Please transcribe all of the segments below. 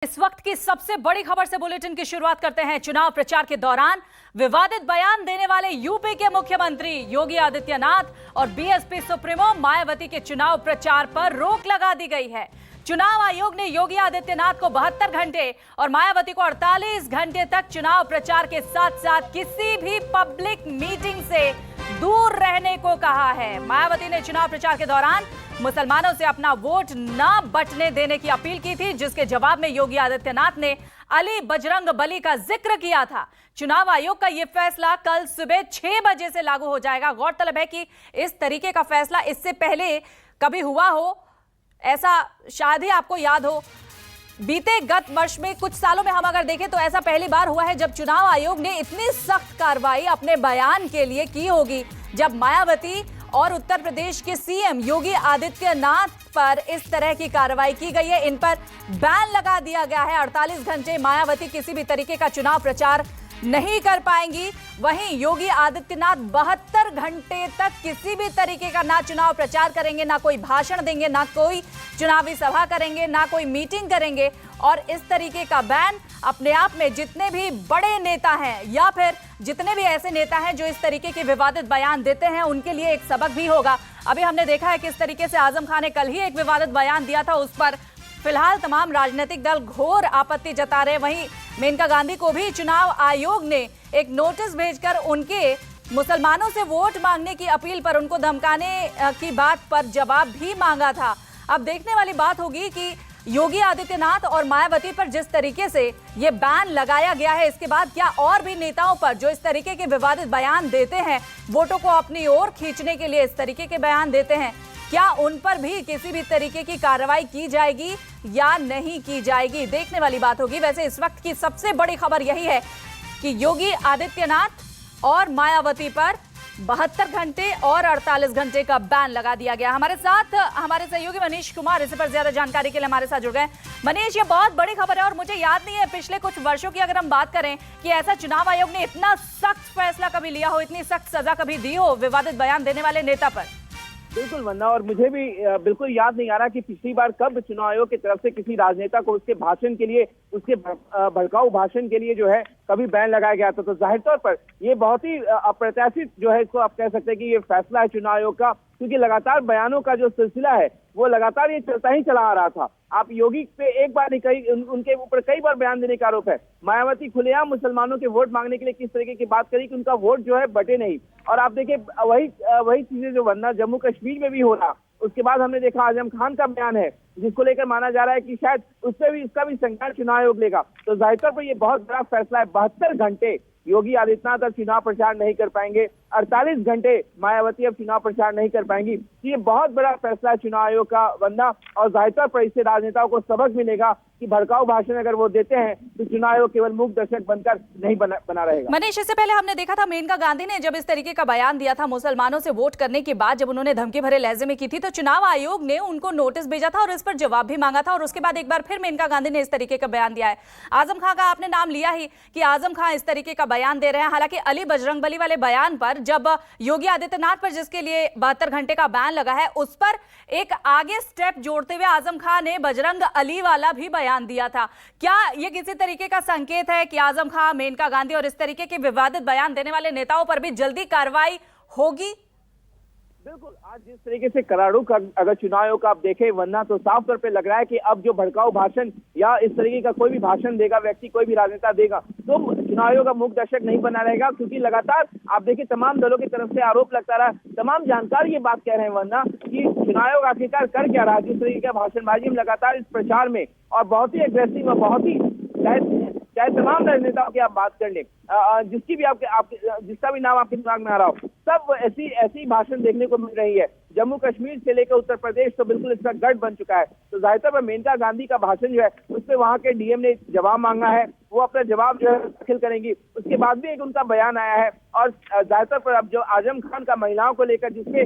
इस वक्त की सबसे बड़ी खबर से बुलेटिन की शुरुआत करते हैं। चुनाव प्रचार के दौरान विवादित बयान देने वाले यूपी के मुख्यमंत्री योगी आदित्यनाथ और बीएसपी सुप्रीमो मायावती के चुनाव प्रचार पर रोक लगा दी गई है। चुनाव आयोग ने योगी आदित्यनाथ को 72 घंटे और मायावती को 48 घंटे तक चुनाव प्रचार के साथ साथ किसी भी पब्लिक मीटिंग से दूर रहने को कहा है। मायावती ने चुनाव प्रचार के दौरान मुसलमानों से अपना वोट न बंटने देने की अपील की थी, जिसके जवाब में योगी आदित्यनाथ ने अली बजरंग बली का जिक्र किया था। चुनाव आयोग का यह फैसला कल सुबह 6 बजे से लागू हो जाएगा। गौरतलब है कि इस तरीके का फैसला इससे पहले कभी हुआ हो, ऐसा शायद ही आपको याद हो। बीते गत वर्ष में कुछ सालों में हम अगर देखें तो ऐसा पहली बार हुआ है जब चुनाव आयोग ने इतनी सख्त कार्रवाई अपने बयान के लिए की होगी, जब मायावती और उत्तर प्रदेश के सीएम योगी आदित्यनाथ पर इस तरह की कार्रवाई की गई है। इन पर बैन लगा दिया गया है। 48 घंटे मायावती किसी भी तरीके का चुनाव प्रचार नहीं कर पाएंगी। वहीं योगी आदित्यनाथ 72 घंटे तक किसी भी तरीके का ना चुनाव प्रचार करेंगे, ना कोई भाषण देंगे, ना कोई चुनावी सभा करेंगे, ना कोई मीटिंग करेंगे। और इस तरीके का बैन अपने आप में जितने भी बड़े नेता हैं या फिर जितने भी ऐसे नेता हैं जो इस तरीके के विवादित बयान देते हैं, उनके लिए एक सबक भी होगा। अभी हमने देखा है किस तरीके से आजम खान ने कल ही एक विवादित बयान दिया था, उस पर फिलहाल तमाम राजनीतिक दल घोर आपत्ति जता रहे। वहीं मेनका गांधी को भी चुनाव आयोग ने एक नोटिस भेजकर उनके मुसलमानों से वोट मांगने की अपील पर, उनको धमकाने की बात पर जवाब भी मांगा था। अब देखने वाली बात होगी कि योगी आदित्यनाथ और मायावती पर जिस तरीके से ये बैन लगाया गया है, इसके बाद क्या और भी नेताओं पर जो इस तरीके के विवादित बयान देते हैं, वोटों को अपनी ओर खींचने के लिए इस तरीके के बयान देते हैं, क्या उन पर भी किसी भी तरीके की कार्रवाई की जाएगी या नहीं की जाएगी, देखने वाली बात होगी। वैसे इस वक्त की सबसे बड़ी खबर यही है कि योगी आदित्यनाथ और मायावती पर 72 घंटे और 48 घंटे का बैन लगा दिया गया। हमारे साथ हमारे सहयोगी मनीष कुमार इस पर ज्यादा जानकारी के लिए हमारे साथ जुड़ गए। मनीष, ये बहुत बड़ी खबर है और मुझे याद नहीं है पिछले कुछ वर्षों की अगर हम बात करें कि ऐसा चुनाव आयोग ने इतना सख्त फैसला कभी लिया हो, इतनी सख्त सजा कभी दी हो विवादित बयान देने वाले नेता पर। बिल्कुल वंदना, और मुझे भी बिल्कुल याद नहीं आ रहा कि पिछली बार कब चुनाव आयोग की तरफ से किसी राजनेता को उसके भाषण के लिए, उसके भड़काऊ भाषण के लिए जो है कभी बैन लगाया गया था। तो जाहिर तौर पर ये बहुत ही अप्रत्याशित जो है, इसको आप कह सकते हैं कि ये फैसला है चुनाव आयोग का, क्योंकि लगातार बयानों का जो सिलसिला है वो लगातार ये चलता ही चला आ रहा था। आप योगी पे एक बार नहीं, कई उनके ऊपर कई बार बयान देने का आरोप है। मायावती खुलेआम मुसलमानों के वोट मांगने के लिए किस तरीके की बात करी कि उनका वोट जो है बटे नहीं। और आप देखिए वही चीजें जो वरना जम्मू कश्मीर में भी हो रहा। उसके बाद हमने देखा आजम खान का बयान है, जिसको लेकर माना जा रहा है कि शायद उससे भी इसका भी संज्ञान चुनाव आयोग लेगा। तो जाहिर तौर पर ये बहुत बड़ा फैसला है। 72 घंटे योगी आदित्यनाथ अब चुनाव प्रचार नहीं कर पाएंगे, 48 घंटे मायावती अब चुनाव प्रचार नहीं कर पाएंगी। ये बहुत बड़ा फैसला है चुनाव आयोग का वंदना, और जाहिर तौर पर इससे राजनेताओं को सबक मिलेगा कि भड़काऊ भाषण अगर वो देते हैं तो चुनाव आयोग केवल मूक दर्शक बनकर नहीं बना रहेगा। मनीष, इससे पहले हमने देखा था मेनका गांधी ने जब इस तरीके का बयान दिया था मुसलमानों से वोट करने के बाद, जब उन्होंने धमकी भरे लहजे में की थी, तो चुनाव आयोग ने उनको नोटिस भेजा था और इस पर जवाब भी मांगा था। और उसके बाद एक बार फिर मेनका गांधी ने इस तरीके का बयान दिया है। आजम खान का आपने नाम लिया ही कि आजम खान इस तरीके का बयान दे रहे हैं। हालांकि अली बजरंग बली वाले बयान पर, जब योगी आदित्यनाथ पर जिसके लिए 72 घंटे का बैन लगा है, उस पर एक आगे स्टेप जोड़ते हुए आजम खान ने बजरंग अली वाला भी बयान दिया था। क्या ये किसी तरीके का संकेत है कि आजम खान, मेनका गांधी और इस तरीके के विवादित बयान देने वाले नेताओं पर भी जल्दी कार्रवाई होगी? बिल्कुल, आज जिस तरीके से करारू का अगर चुनाव आयोग का आप देखें वरना, तो साफ तौर पे लग रहा है कि अब जो भड़काऊ भाषण या इस तरीके का कोई भी भाषण देगा व्यक्ति, कोई भी राजनेता देगा, तो चुनाव आयोग का मूक दर्शक नहीं बना रहेगा। क्योंकि लगातार आप देखिए तमाम दलों की तरफ से आरोप लगता रहा, तमाम जानकार ये बात कह रहे हैं वरना कि चुनाव आयोग आखिरकार कर क्या रहा है। जिस तरीके का भाषणबाजी में लगातार इस प्रचार में, और बहुत ही एग्रेसिव और बहुत ही चाहे तमाम राजनेताओं की आप बात कर लें, जिसकी भी जिसका भी नाम आपके दिमाग में आ रहा हो, सब ऐसी भाषण देखने को मिल रही है। जम्मू कश्मीर से लेकर उत्तर प्रदेश तो बिल्कुल इसका गढ़ बन चुका है। तो जाहिर तौर पर मेनका गांधी का भाषण जो है उस पर वहां के डीएम ने जवाब मांगा है, वो अपना जवाब जो है दाखिल करेंगी। उसके बाद भी एक उनका बयान आया है। और जाहिर तौर पर अब जो आजम खान का महिलाओं को लेकर, जिसके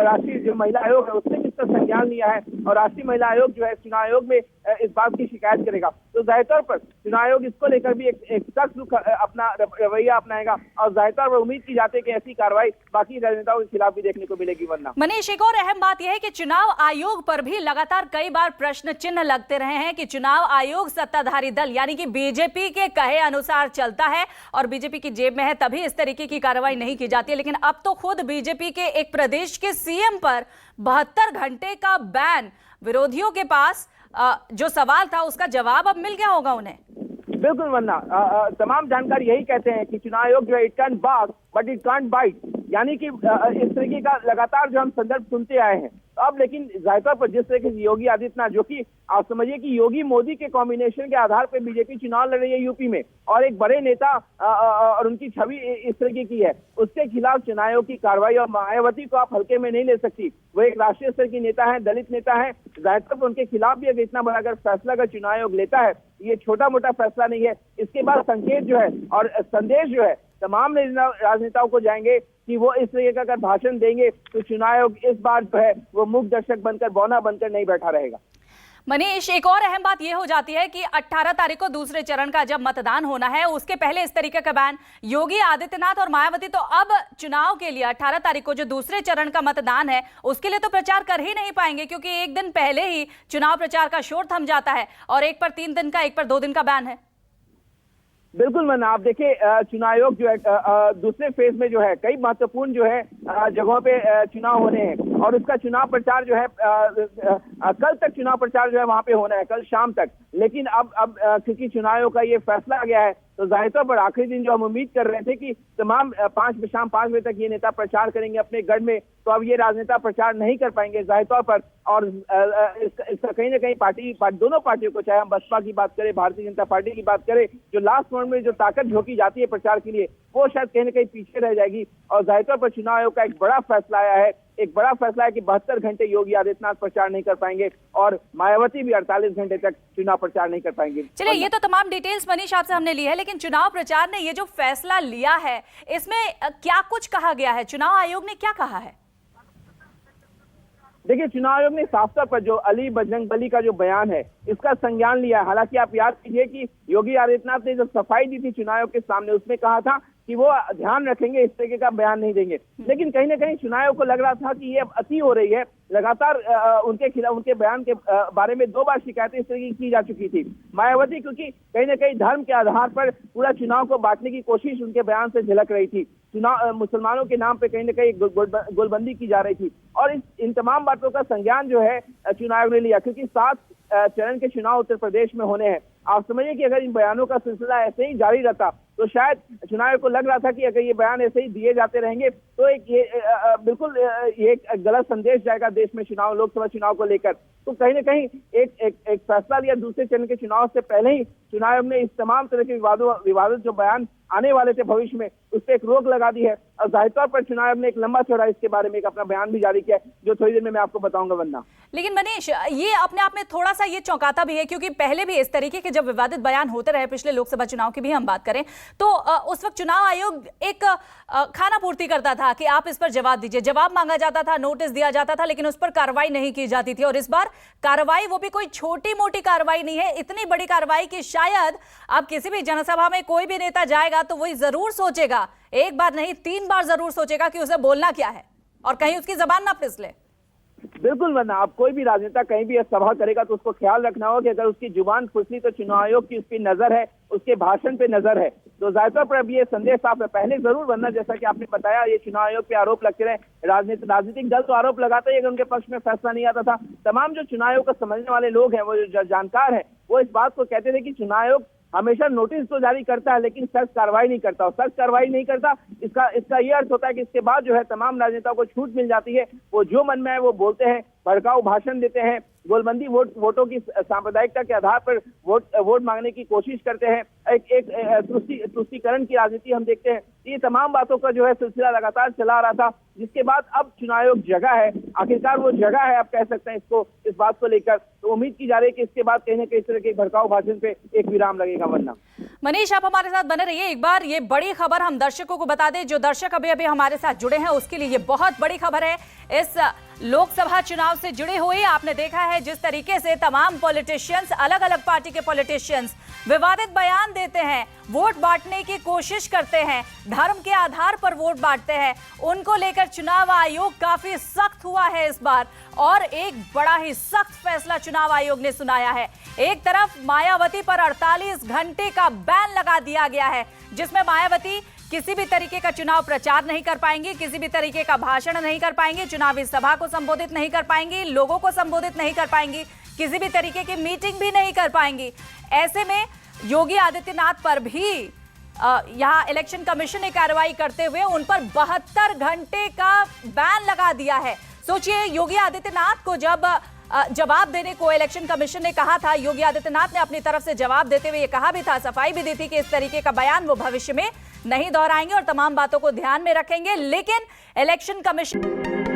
राष्ट्रीय जो महिला आयोग है उसने किसका संज्ञान लिया है, और राष्ट्रीय महिला आयोग जो है चुनाव आयोग में इस बात की शिकायत करेगा। तो जाहिर तौर पर चुनाव आयोग इसको लेकर भी एक सख्त रुख अपना रवैया अपनाएगा और जाहिर तौर पर उम्मीद की जाती है कि ऐसी कार्रवाई बाकी राजनेताओं के खिलाफ भी देखने को मिलेगी। वरना मनीष, एक और अहम बात यह है कि चुनाव आयोग पर भी लगातार कई बार प्रश्न चिन्ह लगते रहे हैं कि चुनाव आयोग सत्ताधारी दल यानी कि बीजेपी के कहे अनुसार चलता है और बीजेपी की जेब में है, तभी इस तरीके की कार्रवाई नहीं की जाती है। लेकिन अब तो खुद बीजेपी के एक प्रदेश के सीएम पर 72 घंटे का बैन, विरोधियों के पास जो सवाल था उसका जवाब अब मिल गया होगा उन्हें। बिल्कुल वरना तमाम जानकारी यही कहते हैं कि चुनाव आयोग जो है it can bark but it can't bite, यानी कि इस तरीके का लगातार जो हम संदर्भ सुनते आए हैं। अब लेकिन जाहिर तौर पर जिस तरीके से योगी आदित्यनाथ, जो कि आप समझिए कि योगी मोदी के कॉम्बिनेशन के आधार पर बीजेपी चुनाव लड़ रही है यूपी में और एक बड़े नेता और उनकी छवि इस तरीके की है, उसके खिलाफ चुनाव आयोग की कार्रवाई। और मायावती को आप हल्के में नहीं ले सकती, वो एक राष्ट्रीय स्तर की नेता है, दलित नेता है, जाहिर तौर पर उनके खिलाफ भी अगर इतना बड़ा अगर फैसला अगर चुनाव आयोग लेता है, ये छोटा मोटा फैसला नहीं है। इसके बाद संकेत जो है और संदेश जो है तमाम राजनेताओं को जाएंगे कि वो इस तरीके का अगर भाषण देंगे तो चुनाव आयोग इस बार जो है वो मूक दर्शक बनकर, बौना बनकर नहीं बैठा रहेगा। मनीष, एक और अहम बात यह हो जाती है कि 18 तारीख को दूसरे चरण का जब मतदान होना है, उसके पहले इस तरीके का बैन योगी आदित्यनाथ और मायावती तो अब चुनाव के लिए 18 तारीख को जो दूसरे चरण का मतदान है उसके लिए तो प्रचार कर ही नहीं पाएंगे, क्योंकि एक दिन पहले ही चुनाव प्रचार का शोर थम जाता है और एक पर 3 दिन का, एक पर 2 दिन का बैन है। बिल्कुल मन, आप देखिए चुनाव आयोग जो है दूसरे फेज में जो है कई महत्वपूर्ण जो है जगहों पे चुनाव होने हैं और उसका चुनाव प्रचार जो है कल तक चुनाव प्रचार जो है वहां पे होना है, कल शाम तक। लेकिन अब क्योंकि चुनाव आयोग का ये फैसला आ गया है तो जाहिर तौर पर आखिरी दिन जो हम उम्मीद कर रहे थे कि तमाम शाम 5 बजे तक ये नेता प्रचार करेंगे अपने गढ़ में, तो अब ये राजनेता प्रचार नहीं कर पाएंगे जाहिर तौर पर। और इसका कहीं ना कहीं दोनों पार्टियों को, चाहे हम बसपा की बात करें, भारतीय जनता पार्टी की बात करें, जो लास्ट मोमेंट में जो ताकत झोंकी जाती है प्रचार के लिए, वो शायद कहीं ना कहीं पीछे रह जाएगी। और जाहिर तौर पर चुनाव आयोग का एक बड़ा फैसला आया है, एक बड़ा फैसला है कि 72 घंटे योगी आदित्यनाथ प्रचार नहीं कर पाएंगे और मायावती भी 48 घंटे तक चुनाव प्रचार नहीं कर पाएंगे। चलिए, ये तो तमाम डिटेल्स मनीष आपसे हमने ली है, लेकिन चुनाव प्रचार ने ये जो फैसला लिया है इसमें क्या कुछ कहा गया है? चुनाव आयोग ने क्या कहा है? देखिए, चुनाव आयोग ने साफ तौर पर जो अली बजरंगबली का जो बयान है इसका संज्ञान लिया। हालांकि आप याद कीजिए कि योगी आदित्यनाथ ने जो सफाई दी थी चुनाव आयोग के सामने, उसमें कहा था कि वो ध्यान रखेंगे, इस तरीके का बयान नहीं देंगे। लेकिन कहीं ना कहीं चुनाव आयोग को लग रहा था कि ये अब अति हो रही है। लगातार उनके खिलाफ, उनके बयान के बारे में 2 बार शिकायतें इस तरीके की जा चुकी थी। मायावती क्योंकि कहीं ना कहीं धर्म के आधार पर पूरा चुनाव को बांटने की कोशिश उनके बयान से झलक रही थी। चुनाव मुसलमानों के नाम पे कहीं ना कहीं गोलबंदी की जा रही थी और इन तमाम बातों का संज्ञान जो है चुनाव आयोग ने लिया, क्योंकि 7 चरण के चुनाव उत्तर प्रदेश में होने हैं। आप समझिए कि अगर इन बयानों का सिलसिला ऐसे ही जारी रहता तो शायद चुनाव आयोग को लग रहा था कि अगर ये बयान ऐसे ही दिए जाते रहेंगे तो बिल्कुल ये एक गलत संदेश जाएगा देश में चुनाव, लोकसभा चुनाव को लेकर। तो कहीं ना कहीं एक फैसला लिया दूसरे चरण के चुनाव से पहले ही चुनाव आयोग ने इस तमाम तरह के विवादित जो बयान आने वाले थे भविष्य में, उस पर एक रोक लगा दी है। और जाहिर तौर पर चुनाव आयोग ने एक लंबा चौड़ा इसके बारे में एक अपना बयान भी जारी किया है, जो थोड़ी देर में मैं आपको बताऊंगा। वरना लेकिन मनीष, ये अपने आप में थोड़ा सा ये चौंकाता भी है, क्योंकि पहले भी इस तरीके के जब विवादित बयान होते रहे, पिछले लोकसभा चुनाव की भी हम बात करें तो उस वक्त चुनाव आयोग एक खाना पूर्ति करता था कि आप इस पर जवाब दीजिए, जवाब मांगा जाता था, नोटिस दिया जाता था, लेकिन उस पर कार्रवाई नहीं की जाती थी। और इस बार कार्रवाई, वो भी कोई छोटी मोटी कार्रवाई नहीं है, इतनी बड़ी कार्रवाई कि शायद अब किसी भी जनसभा में कोई भी नेता जाएगा तो वही जरूर सोचेगा, एक बार नहीं 3 बार जरूर सोचेगा कि उसे बोलना क्या है और कहीं उसकी जबान ना फिसले। बिल्कुल, वरना आप कोई भी राजनेता कहीं भी सभा करेगा तो उसको ख्याल रखना होगा कि अगर उसकी जुबान फिसली तो चुनाव आयोग की उस पर नजर है, उसके भाषण पे नजर है। तो जाहिर तौर पर अब ये संदेश साफ है, पहले जरूर, वरना जैसा कि आपने बताया ये चुनाव आयोग पे आरोप लगते रहे, राजनीतिक दल तो आरोप लगाता ही अगर उनके पक्ष में फैसला नहीं आता था। तमाम जो चुनाव आयोग को समझने वाले लोग हैं, वो जो जानकार हैं, वो इस बात को कहते थे कि चुनाव आयोग हमेशा नोटिस तो जारी करता है लेकिन सख्त कार्रवाई नहीं करता, और सख्त कार्रवाई नहीं करता इसका ये अर्थ होता है कि इसके बाद जो है तमाम राजनेताओं को छूट मिल जाती है, वो जो मन में है वो बोलते हैं, भड़काऊ भाषण देते हैं, गोलबंदी वोटों की सांप्रदायिकता के आधार पर वोट मांगने की कोशिश करते हैं, एक तुष्टीकरण की राजनीति हम देखते हैं। ये तमाम बातों का जो है सिलसिला लगातार चला आ रहा था, जिसके बाद अब चुनाव आयोग जगह है, आखिरकार वो जगह है, आप कह सकते हैं इसको, इस बात को लेकर। तो उम्मीद की जा रही है कि इसके बाद कहीं ना कहीं इस तरह के भड़काऊ भाषण पे एक विराम लगेगा। वरना मनीष, आप हमारे साथ बने रहिए। एक बार ये बड़ी खबर हम दर्शकों को बता दें, जो दर्शक अभी अभी हमारे साथ जुड़े हैं उसके लिए ये बहुत बड़ी खबर है। इस लोकसभा चुनाव से जुड़े हुए आपने देखा है जिस तरीके से तमाम पॉलिटिशियंस, अलग अलग पार्टी के पॉलिटिशियंस विवादित बयान देते हैं, वोट बांटने की कोशिश करते हैं, धर्म के आधार पर वोट बांटते हैं, उनको लेकर चुनाव आयोग काफी सख्त हुआ है इस बार। और एक बड़ा ही सख्त फैसला चुनाव आयोग ने सुनाया है। एक तरफ मायावती पर 48 घंटे का बैन लगा दिया गया है, जिसमें मायावती किसी भी तरीके का चुनाव प्रचार नहीं कर पाएंगी, किसी भी तरीके का भाषण नहीं कर पाएंगी, चुनावी सभा को संबोधित नहीं कर पाएंगी, लोगों को संबोधित नहीं कर पाएंगी, किसी भी तरीके की मीटिंग भी नहीं कर पाएंगी। ऐसे में योगी आदित्यनाथ पर भी यहाँ इलेक्शन कमीशन ने कार्रवाई करते हुए उन पर 72 घंटे का बैन लगा दिया है। सोचिए, योगी आदित्यनाथ को जब जवाब देने को इलेक्शन कमीशन ने कहा था, योगी आदित्यनाथ ने अपनी तरफ से जवाब देते हुए ये कहा भी था, सफाई भी दी थी कि इस तरीके का बयान वो भविष्य में नहीं दोहराएंगे और तमाम बातों को ध्यान में रखेंगे। लेकिन इलेक्शन कमीशन